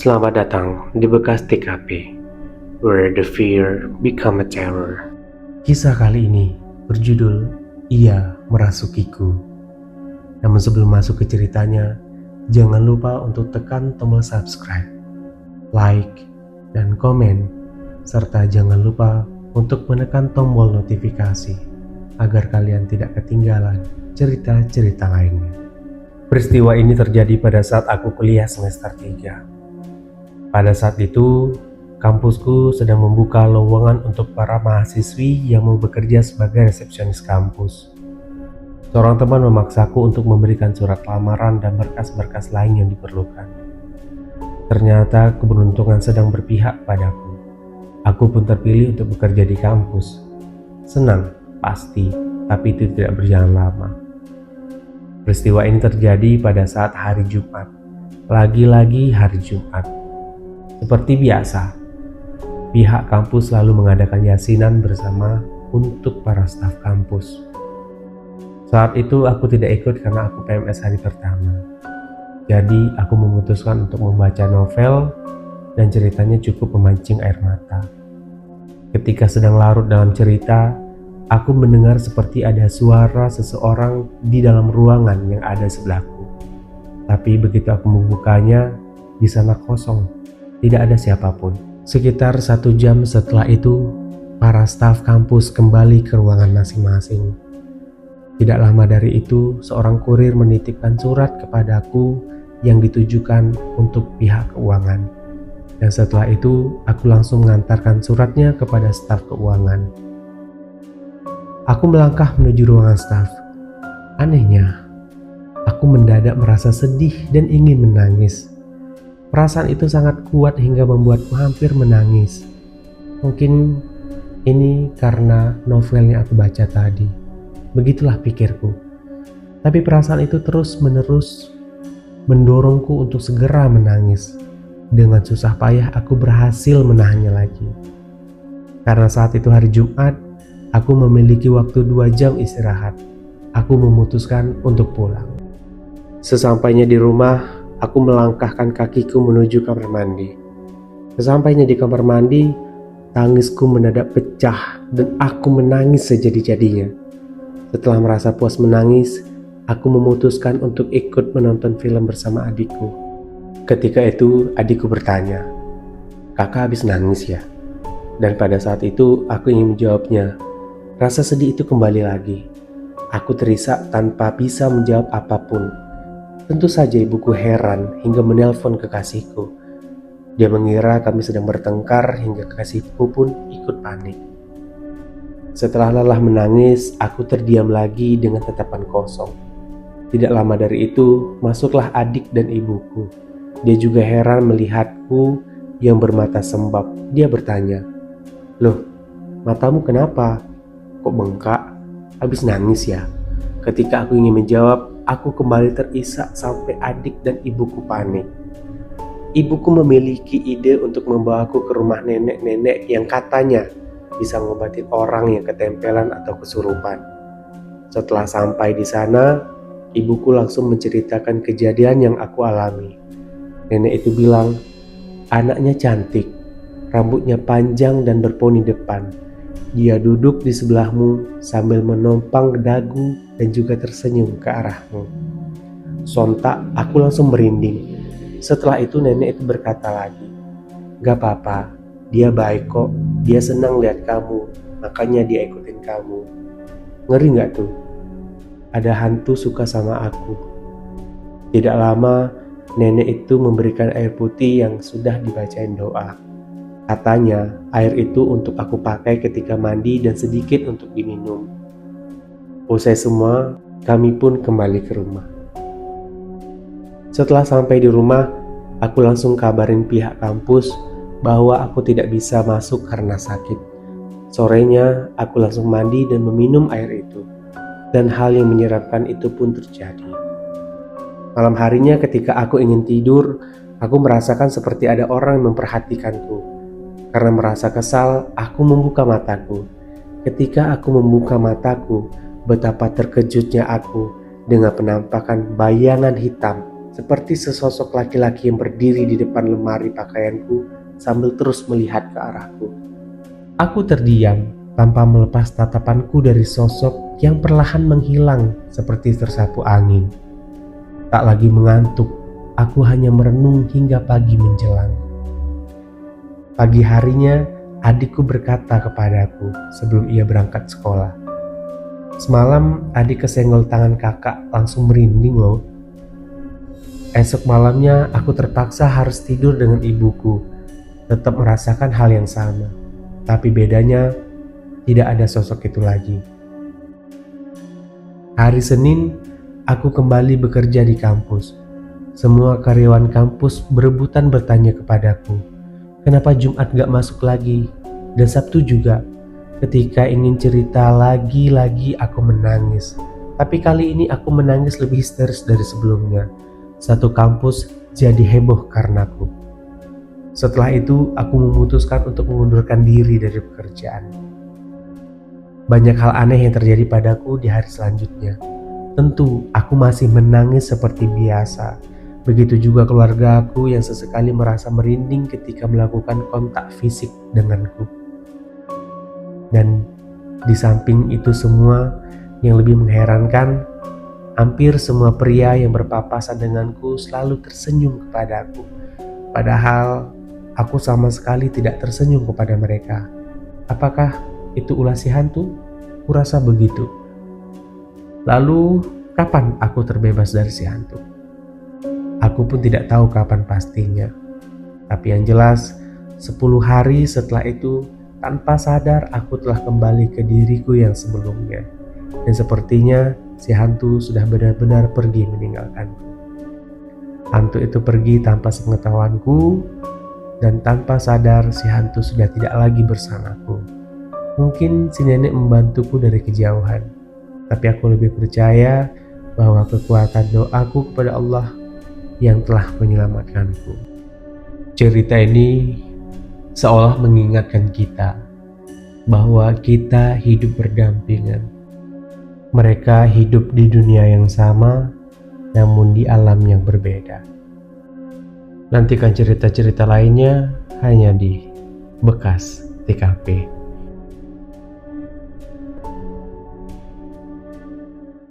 Selamat datang di bekas TKP, where the fear become a terror. Kisah kali ini berjudul Ia Merasukiku. Namun sebelum masuk ke ceritanya, jangan lupa untuk tekan tombol subscribe, like, dan komen, serta jangan lupa untuk menekan tombol notifikasi agar kalian tidak ketinggalan cerita-cerita lainnya. Peristiwa ini terjadi pada saat aku kuliah semester 3. Pada saat itu, kampusku sedang membuka lowongan untuk para mahasiswi yang mau bekerja sebagai resepsionis kampus. Seorang teman memaksaku untuk memberikan surat lamaran dan berkas-berkas lain yang diperlukan. Ternyata keberuntungan sedang berpihak padaku. Aku pun terpilih untuk bekerja di kampus. Senang, pasti, tapi itu tidak berjalan lama. Peristiwa ini terjadi pada saat hari Jumat. Lagi-lagi hari Jumat. Seperti biasa, pihak kampus selalu mengadakan yasinan bersama untuk para staf kampus. Saat itu aku tidak ikut karena aku PMS hari pertama. Jadi aku memutuskan untuk membaca novel dan ceritanya cukup memancing air mata. Ketika sedang larut dalam cerita, aku mendengar seperti ada suara seseorang di dalam ruangan yang ada sebelahku. Tapi begitu aku membukanya, di sana kosong. Tidak ada siapapun. Sekitar 1 jam setelah itu, para staf kampus kembali ke ruangan masing-masing. Tidak lama dari itu, seorang kurir menitipkan surat kepadaku yang ditujukan untuk pihak keuangan. Dan setelah itu, aku langsung mengantarkan suratnya kepada staf keuangan. Aku melangkah menuju ruangan staf. Anehnya, aku mendadak merasa sedih dan ingin menangis. Perasaan itu sangat kuat hingga membuatku hampir menangis. Mungkin ini karena novel yang aku baca tadi. Begitulah pikirku. Tapi perasaan itu terus-menerus mendorongku untuk segera menangis. Dengan susah payah aku berhasil menahannya lagi. Karena saat itu hari Jumat, aku memiliki waktu 2 jam istirahat. Aku memutuskan untuk pulang. Sesampainya di rumah, aku melangkahkan kakiku menuju kamar mandi. Sesampainya di kamar mandi, tangisku mendadak pecah dan aku menangis sejadi-jadinya. Setelah merasa puas menangis, aku memutuskan untuk ikut menonton film bersama adikku. Ketika itu adikku bertanya, "Kakak habis nangis ya?" Dan pada saat itu aku ingin menjawabnya. Rasa sedih itu kembali lagi. Aku terisak tanpa bisa menjawab apapun. Tentu saja ibuku heran hingga menelpon kekasihku. Dia mengira kami sedang bertengkar hingga kekasihku pun ikut panik. Setelah lelah menangis, aku terdiam lagi dengan tatapan kosong. Tidak lama dari itu, masuklah adik dan ibuku. Dia juga heran melihatku yang bermata sembab. Dia bertanya, "Loh, matamu kenapa? Kok bengkak? Habis nangis ya?" Ketika aku ingin menjawab, aku kembali terisak sampai adik dan ibuku panik. Ibuku memiliki ide untuk membawaku ke rumah nenek-nenek yang katanya bisa ngobatin orang yang ketempelan atau kesurupan. Setelah sampai di sana, ibuku langsung menceritakan kejadian yang aku alami. Nenek itu bilang, "Anaknya cantik, rambutnya panjang dan berponi depan. Dia duduk di sebelahmu sambil menompang dagu dan juga tersenyum ke arahmu." Sontak aku langsung merinding. Setelah itu nenek itu berkata lagi, "Gak apa-apa, dia baik kok. Dia senang lihat kamu, makanya dia ikutin kamu." Ngeri gak tuh? Ada hantu suka sama aku. Tidak lama, nenek itu memberikan air putih yang sudah dibacain doa. Katanya air itu untuk aku pakai ketika mandi dan sedikit untuk diminum. Usai semua, kami pun kembali ke rumah. Setelah sampai di rumah, aku langsung kabarin pihak kampus bahwa aku tidak bisa masuk karena sakit. Sorenya, aku langsung mandi dan meminum air itu. Dan hal yang menyeramkan itu pun terjadi. Malam harinya ketika aku ingin tidur, aku merasakan seperti ada orang yang memperhatikanku. Karena merasa kesal, aku membuka mataku. Ketika aku membuka mataku, betapa terkejutnya aku dengan penampakan bayangan hitam seperti sesosok laki-laki yang berdiri di depan lemari pakaianku sambil terus melihat ke arahku. Aku terdiam tanpa melepas tatapanku dari sosok yang perlahan menghilang seperti tersapu angin. Tak lagi mengantuk, aku hanya merenung hingga pagi menjelang. Pagi harinya, adikku berkata kepadaku sebelum ia berangkat sekolah. Semalam adik kesenggol tangan kakak langsung merinding loh. Esok malamnya aku terpaksa harus tidur dengan ibuku, tetap merasakan hal yang sama. Tapi bedanya tidak ada sosok itu lagi. Hari Senin, aku kembali bekerja di kampus. Semua karyawan kampus berebutan bertanya kepadaku, kenapa Jumat gak masuk lagi? Dan Sabtu juga. Ketika ingin cerita lagi-lagi aku menangis. Tapi kali ini aku menangis lebih histeris dari sebelumnya. Satu kampus jadi heboh karenaku. Setelah itu aku memutuskan untuk mengundurkan diri dari pekerjaan. Banyak hal aneh yang terjadi padaku di hari selanjutnya. Tentu aku masih menangis seperti biasa. Begitu juga keluarga aku yang sesekali merasa merinding ketika melakukan kontak fisik denganku. Dan di samping itu semua, yang lebih mengherankan, hampir semua pria yang berpapasan denganku selalu tersenyum kepadaku. Padahal aku sama sekali tidak tersenyum kepada mereka. Apakah itu ulah si hantu? Kurasa begitu. Lalu, kapan aku terbebas dari si hantu? Aku pun tidak tahu kapan pastinya. Tapi yang jelas, 10 hari setelah itu, tanpa sadar aku telah kembali ke diriku yang sebelumnya. Dan sepertinya si hantu sudah benar-benar pergi meninggalkanku. Hantu itu pergi tanpa sepengetahuanku, dan tanpa sadar si hantu sudah tidak lagi bersamaku. Mungkin si nenek membantuku dari kejauhan, tapi aku lebih percaya bahwa kekuatan doaku kepada Allah yang telah menyelamatkanku. Cerita ini seolah mengingatkan kita bahwa kita hidup berdampingan. Mereka hidup di dunia yang sama, namun di alam yang berbeda. Nantikan cerita-cerita lainnya hanya di Bekas TKP.